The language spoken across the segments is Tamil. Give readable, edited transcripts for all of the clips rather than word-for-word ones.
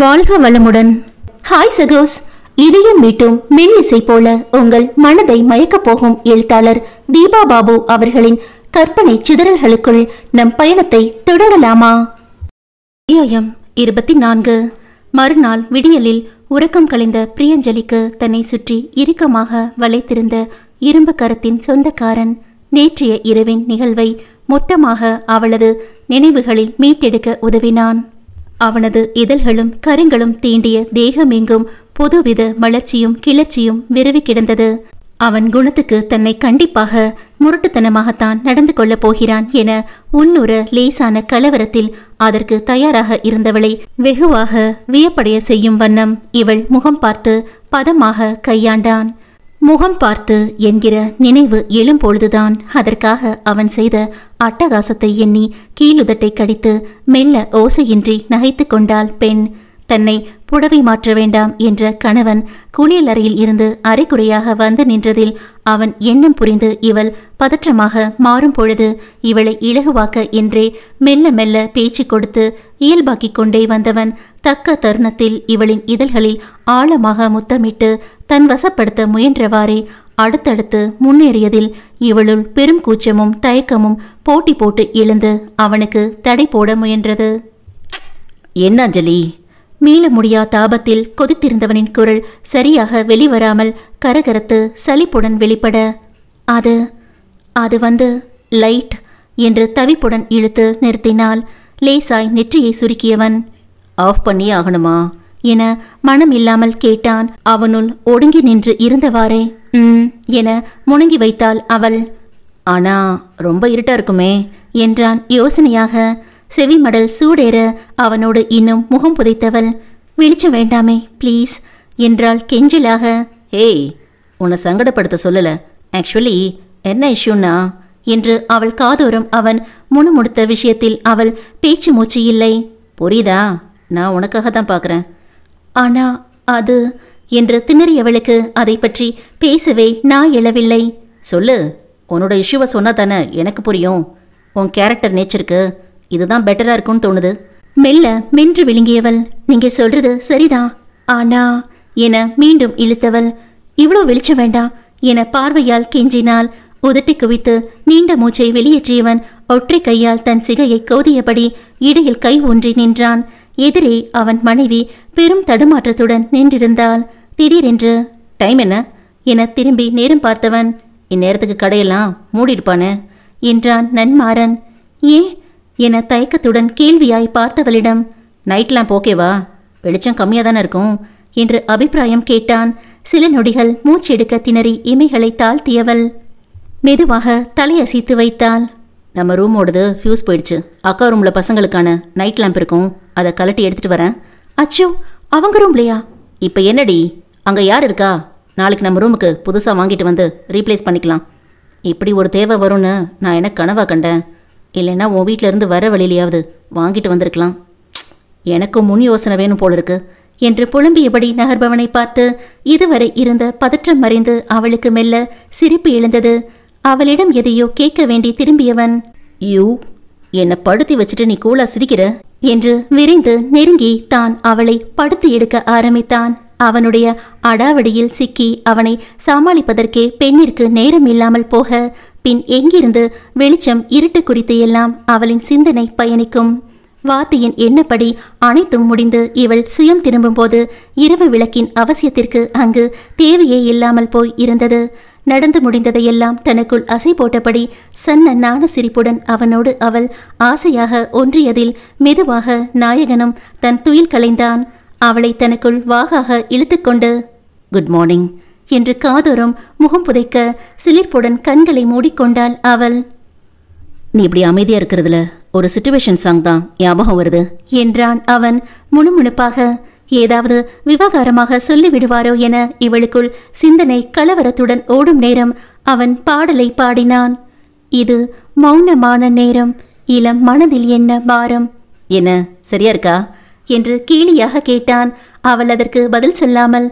வாழ்க வளமுடன். ஹாய் சகோஸ், இதயம் மீட்டும் மெல்லிசை போல உங்கள் மனதை மயக்கப் போகும் எழுத்தாளர் தீபா பாபு அவர்களின் கற்பனை சிதறல்களுக்குள் நம் பயணத்தை தொடங்கலாமா? அத்தியாயம் 24. மறுநாள் விடியலில் உறக்கம் கலைந்த பிரியஞ்சலிக்கு தன்னை சுற்றி இறுக்கமாக வளைத்திருந்த இரும்பு கரத்தின் சொந்தக்காரன் நேற்றைய இரவின் நிகழ்வை மொத்தமாக அவளது நினைவுகளில் மீட்டெடுக்க உதவினான். அவனது இதழ்களும் கரங்களும் தீண்டிய தேகமெங்கும் புதுவித மலர்ச்சியும் கிளர்ச்சியும் விரவி கிடந்தது. அவன் குணத்துக்கு தன்னை கண்டிப்பாக முரட்டுத்தனமாகத்தான் நடந்து கொள்ளப் போகிறான் என உள்ளுர லேசான கலவரத்தில் அதற்கு தயாராக இருந்தவளை வெகுவாக வியப்படைய செய்யும் வண்ணம் இவள் முகம் பார்த்து பதமாக கையாண்டான். முகம் பார்த்து என்கிற நினைவு எழும்பொழுதுதான் அதற்காக அவன் செய்த அட்டகாசத்தை எண்ணி கீழுதட்டை கடித்து மெல்ல ஓசையின்றி நகைத்து கொண்டாள் பெண். தன்னை புடவை மாற்ற வேண்டாம் என்ற கணவன் குளியலறையில் இருந்து அரைக்குறையாக வந்து நின்றதில் அவன் எண்ணம் புரிந்து இவள் பதற்றமாக மாறும் பொழுது இவளை இலகுவாக்க என்றே மெல்ல மெல்ல பேச்சு கொடுத்து இயல்பாக்கிக் கொண்டே வந்தவன் தக்க தருணத்தில் இவளின் இதழ்களில் ஆழமாக முத்தமிட்டு தன் வசப்படுத்த முயன்றவாறே அடுத்தடுத்து முன்னேறியதில் இவளுள் பெரும் கூச்சமும் தயக்கமும் போட்டி போட்டு எழுந்து அவனுக்கு தடை போட முயன்றது. என்ன அஞ்சலி? மீள முடியா தாபத்தில் கொதித்திருந்தவனின் குரல் சரியாக வெளிவராமல் கரகரத்து சலிப்புடன் வெளிப்பட, அது வந்து லைட் என்று தவிப்புடன் இழுத்து நிறுத்தினாள். லேசாய் நெற்றியை சுருக்கியவன், ஆஃப் பண்ணியே ஆகணுமா என மனம் இல்லாமல் கேட்டான். அவனுள் ஒடுங்கி நின்று இருந்தவாறே என முணங்கி வைத்தாள் அவள். ஆனா ரொம்ப இருட்டா இருக்குமே என்றான் யோசனையாக. செவிமடல் சூடேற அவனோடு இன்னும் முகம் புதைத்தவள், வெளிச்சம் வேண்டாமே ப்ளீஸ் என்றாள் கெஞ்சலாக. ஏய், உன்னை சங்கடப்படுத்த சொல்லல, ஆக்சுவலி என்ன இஷ்யூன்னா என்று அவள் காதோறும் அவன் முணுமுணுத்த விஷயத்தில் அவள் பேச்சு மூச்சு இல்லை. புரியுதா? நான் உனக்காக தான் பார்க்குறேன். ஆனா அது என்று திணறியவளுக்கு அதை பற்றி பேசவே நான் எழவில்லை. சொல்லு, உன்னோட இஷ்யூவை சொன்னா தானே எனக்கு புரியும். உன் கேரக்டர் நேச்சருக்கு இதுதான் பெட்டரா இருக்கும்னு தோணுது. மெல்ல மென்று விழுங்கியவள், நீங்க சொல்றது சரிதான், ஆனா என மீண்டும் இழுத்தவள். இவ்வளோ வெளிச்சம் வேண்டாம் என பார்வையால் கெஞ்சினாள். உதட்டி குவித்து நீண்ட மூச்சை வெளியேற்றியவன் ஒற்றை கையால் தன் சிகையை கோதியபடி இடையில் கை ஊன்றி நின்றான். எதிரே அவன் மனைவி பெரும் தடுமாற்றத்துடன் நின்றிருந்தாள். திடீரென்று டைம் என்ன என திரும்பி நேரம் பார்த்தவன், இந்நேரத்துக்கு கடையெல்லாம் மூடியிருப்பானே என்றான் நன்மாறன். ஏன் என தயக்கத்துடன் கேள்வியாய் பார்த்தவளிடம், நைட் லேம்ப் ஓகேவா? வெளிச்சம் கம்மியாக தானே இருக்கும் என்று அபிப்பிராயம் கேட்டான். சில நொடிகள் மூச்செடுக்க திணறி இமைகளை தாழ்த்தியவள் மெதுவாக தலையசைத்து வைத்தாள். நம்ம ரூமோடது ஃபியூஸ் போயிடுச்சு. அக்கா ரூமில் பசங்களுக்கான நைட் லேம்ப் இருக்கும், அதை கலட்டி எடுத்துகிட்டு வரேன். அச்சோ, அவங்க ரூம்லையா? இப்போ என்னடி, அங்கே யார் இருக்கா? நாளைக்கு நம்ம ரூமுக்கு புதுசாக வாங்கிட்டு வந்து ரீப்ளேஸ் பண்ணிக்கலாம். இப்படி ஒரு தேவை வரும்னு நான் என்ன கனவா கண்டேன்? இல்லைன்னா உன் வீட்டிலேருந்து வர வழியிலையாவது வாங்கிட்டு வந்திருக்கலாம். எனக்கும் முன் யோசனை வேணும் போல இருக்கு என்று புலம்பியபடி நகர்பவனை பார்த்து இதுவரை இருந்த பதற்றம் மறைந்து அவளுக்கு மெல்ல சிரிப்பு எழுந்தது. அவளிடம் எதையோ கேட்க வேண்டி திரும்பியவன், யூ என்னை படுத்தி வச்சுட்டு நீ கூலா சிரிக்கிற என்று விரைந்து நெருங்கி தான் அவளை படுத்து எடுக்க ஆரம்பித்தான். அவனுடைய அடாவடியில் சிக்கி அவனை சமாளிப்பதற்கே பெண்ணிற்கு நேரம் இல்லாமல் போக பின் எங்கிருந்து வெளிச்சம் இருட்டு குறித்து எல்லாம் அவளின் சிந்தனை பயணிக்கும். வாத்தியின் எண்ணப்படி அனைத்தும் முடிந்து இவள் சுயம் திரும்பும்போது இரவு விளக்கின் அவசியத்திற்கு அங்கு தேவையே இல்லாமல் போய் இருந்தது. நடந்து முடிந்ததையெல்லாம் தனக்குள் அசை போட்டபடி சன்ன நாண சிரிப்புடன் அவனோடு அவள் ஆசையாக ஒன்றியதில் மெதுவாக நாயகனும் தன் துயில் களைந்தான். அவளை தனக்குள் வாகாக இழுத்துக்கொண்டு குட் மார்னிங் என்று காதோறும் முகம் புதைக்க சிலிர்ப்புடன் கண்களை மூடிக்கொண்டாள் அவள். நீ இப்படி அமைதியா இருக்கிறதுல ஒரு சிச்சுவேஷன் சாங் தான் ஞாபகம் வருது என்றான் அவன் முணுமுணுப்பாக. ஏதாவது விவகாரமாக சொல்லிவிடுவாரோ என இவளுக்குள் சிந்தனை கலவரத்துடன் ஓடும் நேரம் அவன் பாடலை பாடினான். இது மௌனமான நேரம், இளம் மனதில் என்ன பாரம். என்ன சரியா இருக்கா என்று கேலியாக கேட்டான். அவள் அதற்கு பதில் சொல்லாமல்,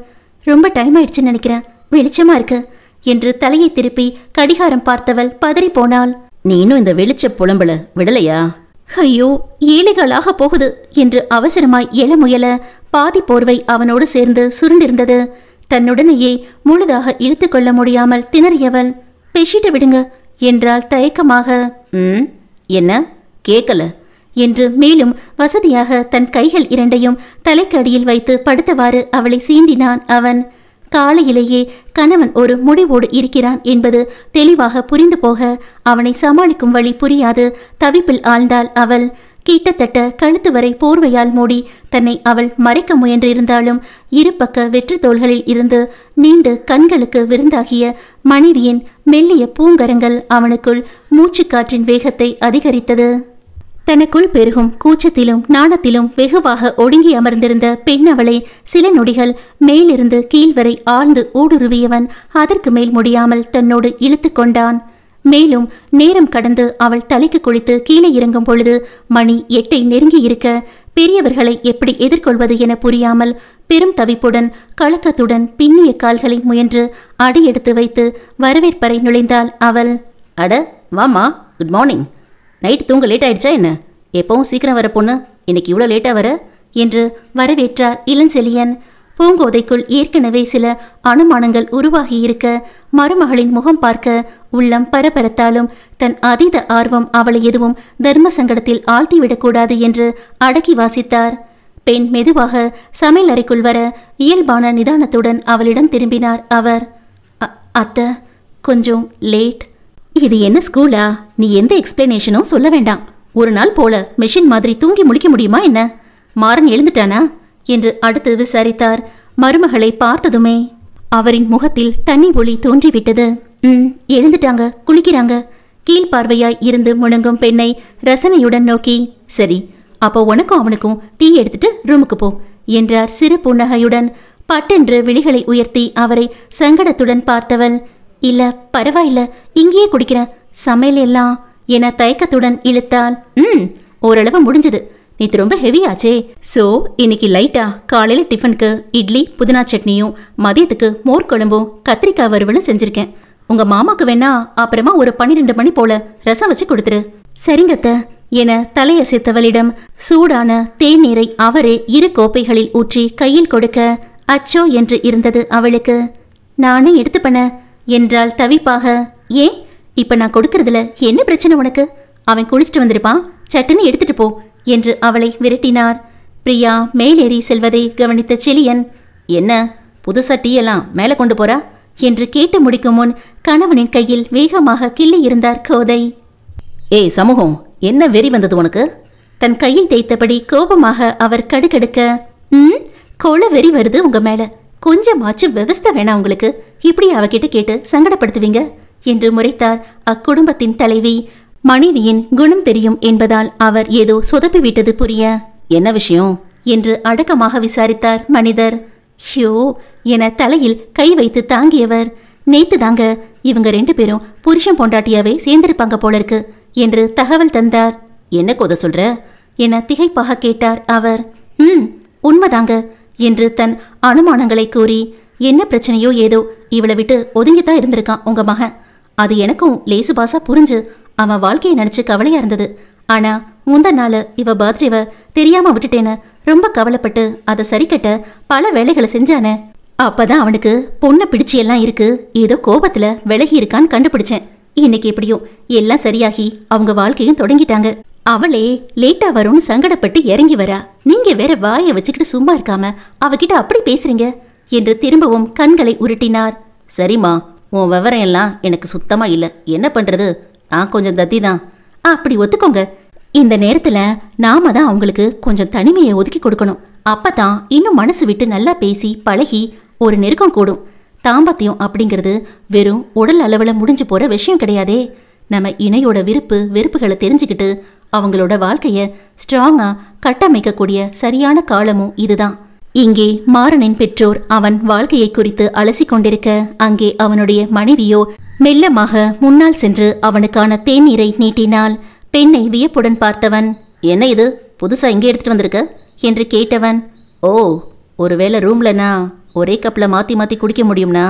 ரொம்ப டைம் ஆயிடுச்சுன்னு நினைக்கிறேன், வெளிச்சமா இருக்கு என்று தலையை திருப்பி கடிகாரம் பார்த்தவள் பதறி போனாள். நீ இன்னும் இந்த வெளிச்ச புலம்பல விடலையா ஐயோ, ஏழைகளாக போகுது என்று அவசரமாய் எழ முயல பாதி போர்வை அவனோடு சேர்ந்து சுருண்டிருந்தது. தன்னுடனேயே முழுதாக இழுத்து கொள்ள முடியாமல் திணறியவள், பெஷிட்ட விடுங்க என்றாள் தயக்கமாக. என்ன கேட்கல என்று மேலும் வசதியாக தன் கைகள் இரண்டையும் தலைக்கு அடியில் வைத்து படுத்தவாறு அவளை சீண்டினான் அவன். காலையிலேயே கணவன் ஒரு முடிவோடு இருக்கிறான் என்பது தெளிவாக புரிந்து போக அவனை சமாளிக்கும் வழி புரியாது தவிப்பில் ஆழ்ந்தாள் அவள். கிட்டத்தட்ட கழுத்து வரை போர்வையால் மூடி தன்னை அவள் மறைக்க முயன்றிருந்தாலும் இரு பக்க வெற்று தோள்களில் இருந்து நீண்டு கண்களுக்கு விருந்தாகிய மனைவியின் மெல்லிய பூங்கரங்கள் அவனுக்குள் மூச்சுக்காற்றின் வேகத்தை அதிகரித்தது. தனக்குள் பெருகும் கூச்சத்திலும் நாணத்திலும் வெகுவாக ஒடுங்கி அமர்ந்திருந்த பெண் அவளை சில நொடிகள் மேலிருந்து கீழ்வரை ஆழ்ந்து ஊடுருவியவன் அதற்கு மேல் முடியாமல் தன்னோடு இழுத்து கொண்டான். மேலும் நேரம் கடந்து அவள் தலைக்கு குளித்து கீழே இறங்கும் பொழுது மணி 8 நெருங்கி இருக்க பெரியவர்களை எப்படி எதிர்கொள்வது என புரியாமல் பெரும் தவிப்புடன் கலக்கத்துடன் பின்னிய கால்களை முயன்று அடியெடுத்து வைத்து வரவேற்பறை நுழைந்தாள் அவள். அட வாமா, குட் மார்னிங். நைட்டு தூங்க லேட் ஆயிடுச்சா என்ன? எப்பவும் சீக்கிரம் வர பொண்ணு, இன்னைக்கு இவ்வளோ லேட்டாக வர என்று வரவேற்றார் இளஞ்செழியன். பூங்கோதைக்குள் ஏற்கனவே சில அனுமானங்கள் உருவாகியிருக்க மருமகளின் முகம் பார்க்க உள்ளம் பரபரத்தாலும் தன் அதீத ஆர்வம் அவளை எதுவும் தர்ம சங்கடத்தில் ஆழ்த்திவிடக்கூடாது என்று அடக்கி வாசித்தார். பெண் மெதுவாக சமையல் அறைக்குள் வர இயல்பான நிதானத்துடன் அவளிடம் திரும்பினார் அவர். அத்தை, கொஞ்சம் லேட். இது என்ன ஸ்கூலா? நீ எந்த எக்ஸ்பிளனேஷனும் சொல்ல வேண்டாம். ஒரு நாள் போல மெஷின் மாதிரி தூங்கி முழிக்க முடியுமா என்ன? மாறன் எழுந்துட்டானா என்று அடுத்து விசாரித்தார். மருமகளை பார்த்ததுமே அவரின் முகத்தில் தண்ணி ஒளி தோன்றிவிட்டது. எழுந்துட்டாங்க, குளிக்கிறாங்க. கீழ்பார்வையாய் இருந்து முணங்கும் பெண்ணை ரசனையுடன் நோக்கி, சரி அப்போ உனக்கும் அவனுக்கும் டீ எடுத்துட்டு ரூமுக்கு போ என்றார் சிறு புன்னகையுடன். பட்டென்று விழிகளை உயர்த்தி அவரை சங்கடத்துடன் பார்த்தவள், இல்ல பரவாயில்ல, இங்கேயே குடிக்கிறேன், சமையல் எல்லாம் என தயக்கத்துடன் இழுத்தாள். ஓரளவு முடிஞ்சது. நேற்று ரொம்ப ஹெவி ஆச்சே. ஸோ இன்னைக்கு லைட்டா காலையில டிஃபனுக்கு இட்லி புதினா சட்னியும் மதியத்துக்கு மோர் குழம்பும் கத்திரிக்காய் வறுவலும் செஞ்சிருக்கேன். உங்க மாமாக்கு வேணா அப்புறமா ஒரு 12 மணி போல ரசம் வச்சு கொடுத்துரு. சரிங்கத்த என தலையசைத்தவளிடம் சூடான தேநீரை அவரே 2 கோப்பைகளில் ஊற்றி கையில் கொடுக்க அச்சோ என்று இருந்தது அவளுக்கு. நானே எடுத்து பண்ண என்றாள் தவிப்பாக. ஏன் இப்ப நான் கொடுக்கறதுல என்ன பிரச்சனை உனக்கு? அவன் குளிச்சுட்டு வந்திருப்பான், சட்டுன்னு எடுத்துட்டு போ என்று அவளை விரட்டினார். பிரியா மேலேறி செல்வதை கவனித்த செழியன், என்ன புதுசா டீ எல்லாம் மேலே கொண்டு போறா என்று கேட்டு முடிக்கும் முன் கணவனின் கையில் வேகமாக கிள்ளி இருந்தார் கோதை. ஏய் சமூகம், என்ன வெறி வந்தது உனக்கு? தன் கையில் தேய்த்தபடி கோபமாக அவர் கடுக்கடுக்க, கோல வெறி வருது உங்க மேல, கொஞ்சமாச்சு விவஸ்தை வேணா உங்களுக்கு, இப்படி அவகிட்ட கேட்டு சங்கடப்படுத்துவீங்க என்று முறைத்தார் அக்குடும்பத்தின் தலைவி. மனைவியின் குணம் தெரியும் என்பதால் அவர் ஏதோ சொதப்பி விட்டது புரிய. என்ன விஷயம் என்று அடக்கமாக விசாரித்தார் மனிதர். ஷோ என தலையில் கை வைத்து தாங்கியவர், நேத்து தாங்க இவங்க 2 பேரும் புருஷன் பொண்டாட்டியாவே சேர்ந்திருப்பாங்க போல இருக்கு என்று தகவல் தந்தார். என்ன கோத சொல்ற என திகைப்பாக கேட்டார் அவர். உண்மைதாங்க என்று தன் அனுமானங்களை கூறி, என்ன பிரச்சனையோ ஏதோ இவளை விட்டு ஒதுங்கித்தான் இருந்திருக்கான் உங்க மகன். அது எனக்கும் லேசு பாசா புரிஞ்சு அவன் வாழ்க்கையை நினைச்சு கவலையா இருந்தது. ஆனா முந்த நாள் இவ பர்த்டேவ தெரியாம விட்டுட்டேன்னு ரொம்ப கவலைப்பட்டு அதை சரி கட்ட பல வேலைகளை செஞ்சானே. அப்பதான் அவனுக்கு பொண்ணை பிடிச்சியெல்லாம் இருக்கு, ஏதோ கோபத்துல விலகி இருக்கான்னு கண்டுபிடிச்சேன். இன்னைக்கு எப்படியும் எல்லாம் சரியாகி அவங்க வாழ்க்கையும் தொடங்கிட்டாங்க. அவளே லேட்டா வரும்னு சங்கடப்பட்டு இறங்கி வரா, நீங்க வேற வாயை வச்சுக்கிட்டு சும்மா இருக்காம அவகிட்ட அப்படி பேசுறீங்க என்று திரும்பவும் கண்களை உருட்டினார். சரிம்மா, உன் விவரம் எல்லாம் எனக்கு சுத்தமா இல்லை. என்ன பண்றது, நான் கொஞ்சம் தத்தி தான். அப்படி ஒத்துக்கோங்க. இந்த நேரத்துல நாம தான் அவங்களுக்கு கொஞ்சம் தனிமையை ஒதுக்கி கொடுக்கணும். அப்பதான் இன்னும் மனசு விட்டு நல்லா பேசி பழகி ஒரு நெருக்கம் கூடும். தாம்பத்தியம் அப்படிங்கிறது வெறும் உடல் அளவுல முடிஞ்சு போற விஷயம் கிடையாதே. நம்ம இணையோட விருப்பு வெறுப்புகளை தெரிஞ்சுக்கிட்டு அவங்களோட வாழ்க்கைய ஸ்ட்ராங்கா கட்டமைக்கக்கூடிய சரியான காலமும் இதுதான். இங்கே மாறனின் பெற்றோர் அவன் வாழ்க்கையை குறித்து அலசி கொண்டிருக்க, அங்கே அவனுடைய மனைவியோ மெல்லமாக முன்னால் சென்று அவனுக்கான தேநீரை நீட்டினாள். பெண்ணை வியப்புடன் பார்த்தவன், என்ன இது புதுசா இங்கே எடுத்துட்டு வந்திருக்க என்று கேட்டவன். ஓ, ஒருவேளை ரூம்லனா ஒரே கப்ல மாத்தி மாத்தி குடிக்க முடியும்னா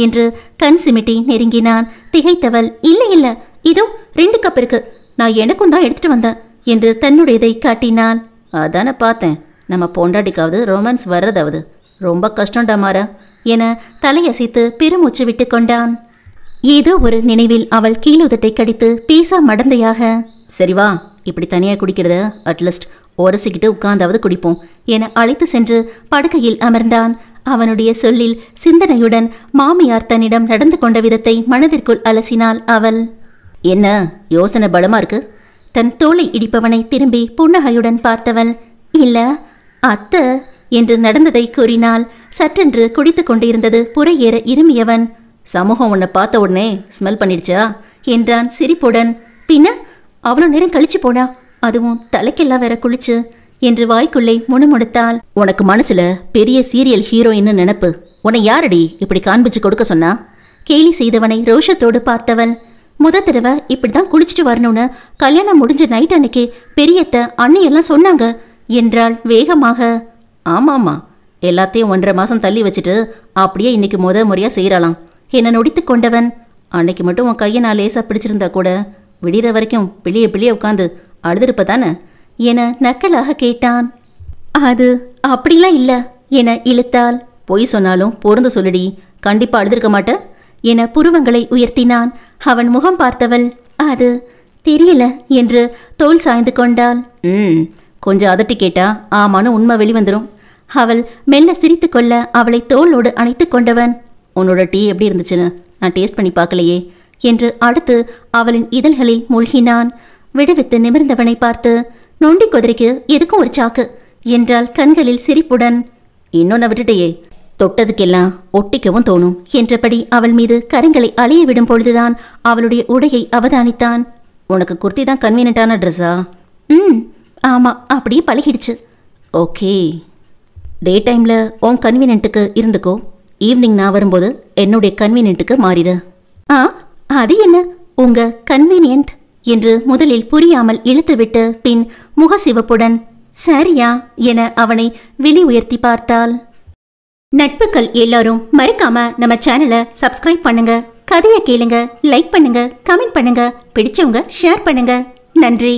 என்று கண் சிமிட்டி நெருங்கினான். திகைத்தவள், இல்ல இல்ல, இதோ 2 கப் இருக்கு, நான் எனக்கும் தான் எடுத்துட்டு வந்தேன். என்று தன்னுடையதை காட்டினாள். அதான பார்த்தேன், நம்ம பொண்டாட்டிக்காவது ரொமான்ஸ் வர்றதாவது ரொம்ப கஷ்டம்டா மாறா என தலையசைத்து பெருமூச்சு விட்டு கொண்டான். ஏதோ ஒரு நினைவில் அவள் கீழுதட்டை கடித்து பேசா மடந்தையாக, சரி வா, இப்படி தனியாக குடிக்கிறத அட்லீஸ்ட் உரசிக்கிட்டு உட்கார்ந்தாவது குடிப்போம் என அழைத்து சென்று படுக்கையில் அமர்ந்தான். அவனுடைய சொல்லில் சிந்தனையுடன் மாமியார் தன்னிடம் நடந்து கொண்ட விதத்தை மனதிற்குள் அலசினாள் அவள். என்ன யோசனை பலமா இருக்கு? தன் தோளை இடிப்பவனை திரும்பி புன்னகையுடன் பார்த்தவள், இல்ல அத்தை என்று நடந்ததை கூறினாள். சற்றென்று குடித்து கொண்டிருந்தது புறையேற இருமியவன். சமூகம் உன்னை பார்த்த உடனே ஸ்மெல் பண்ணிடுச்சா என்றான் சிரிப்புடன். பின்ன அவ்வளோ நேரம் கழிச்சு போனா, அதுவும் தலைக்கெல்லாம் வேற குளிச்சு என்று வாய்க்குள்ளே முணுமுணுத்தாள். உனக்கு மனசுல பெரிய சீரியல் ஹீரோயின்னு நினைப்பு. உன்னை யாரடி இப்படி காண்பிச்சு கொடுக்க சொன்னா? கேலி செய்தவனை ரோஷத்தோடு பார்த்தவள். முத தடவை இப்படிதான் குளிச்சுட்டு வரணும்னு கல்யாணம் முடிஞ்ச நைட் அன்னைக்கு பெரியத்த அண்ணியெல்லாம் சொன்னாங்க என்றாள் வேகமாக. ஆமாம்மா, எல்லாத்தையும் 1.5 மாசம் தள்ளி வச்சுட்டு அப்படியே இன்னைக்கு முறையாக செய்யறாளாம் என்ன நொடித்து கொண்டவன். அன்னைக்கு மட்டும் உன் கையை நான் லேசாக பிடிச்சிருந்தா கூட விடிகிற வரைக்கும் பிள்ளைய உட்காந்து அழுதுருப்ப தானே என நக்கலாக கேட்டான். அது அப்படிலாம் இல்லை என இழுத்தாள். பொய் சொன்னாலும் பொருந்து சொல்லுடி, கண்டிப்பா அழுதுருக்க மாட்ட என புருவங்களை உயர்த்தினான். அவன் முகம் பார்த்தவள், அது தெரியல என்று தோள் சாய்ந்து கொண்டாள். கொஞ்சம் அதட்டி கேட்டா ஆமான்னு உண்மை வெளிவந்துடும். அவள் மெல்ல சிரித்து கொள்ள அவளை தோளோடு அணைத்து கொண்டவன், உன்னோட டீ எப்படி இருந்துச்சுன்னு நான் டேஸ்ட் பண்ணி பார்க்கலையே என்று அடுத்து அவளின் இதழ்களில் மூழ்கினான். விடுவித்து நிமிர்ந்தவனை பார்த்து, நொண்டி குதிரைக்கு எதுக்கும் ஒரு சாக்கு என்றாள் கண்களில் சிரிப்புடன். இன்னொன்னு விட்டுட்டையே, தொட்டதுக்கெல்லாம் ஒட்டிக்கவும் தோணும் என்றபடி அவள் மீது கரங்களை அலைய விடும் பொழுதுதான் அவளுடைய உடையை அவதானித்தான். உனக்கு குர்த்தி தான் கன்வீனியன்டான ட்ரெஸ்ஸா? ஆமா, அப்படியே பழகிடுச்சு. ஓகே, டே டைமில் உன் கன்வீனியன்ட்டுக்கு இருந்துக்கோ, ஈவினிங் நான் வரும்போது என்னுடைய கன்வீனியன்ட்டுக்கு மாறிடு. அது என்ன உங்க கன்வீனியன்ட் என்று முதலில் புரியாமல் இழுத்துவிட்டு பின் முகசிவப்புடன் சரியா என அவனை விழி உயர்த்தி பார்த்தாள். நட்புகள் எல்லாரும் மறக்காம நம்ம சேனலை சப்ஸ்கிரைப் பண்ணுங்க, கதையை கேளுங்க, லைக் பண்ணுங்க, கமெண்ட் பண்ணுங்க, பிடிச்சவங்க ஷேர் பண்ணுங்க. நன்றி.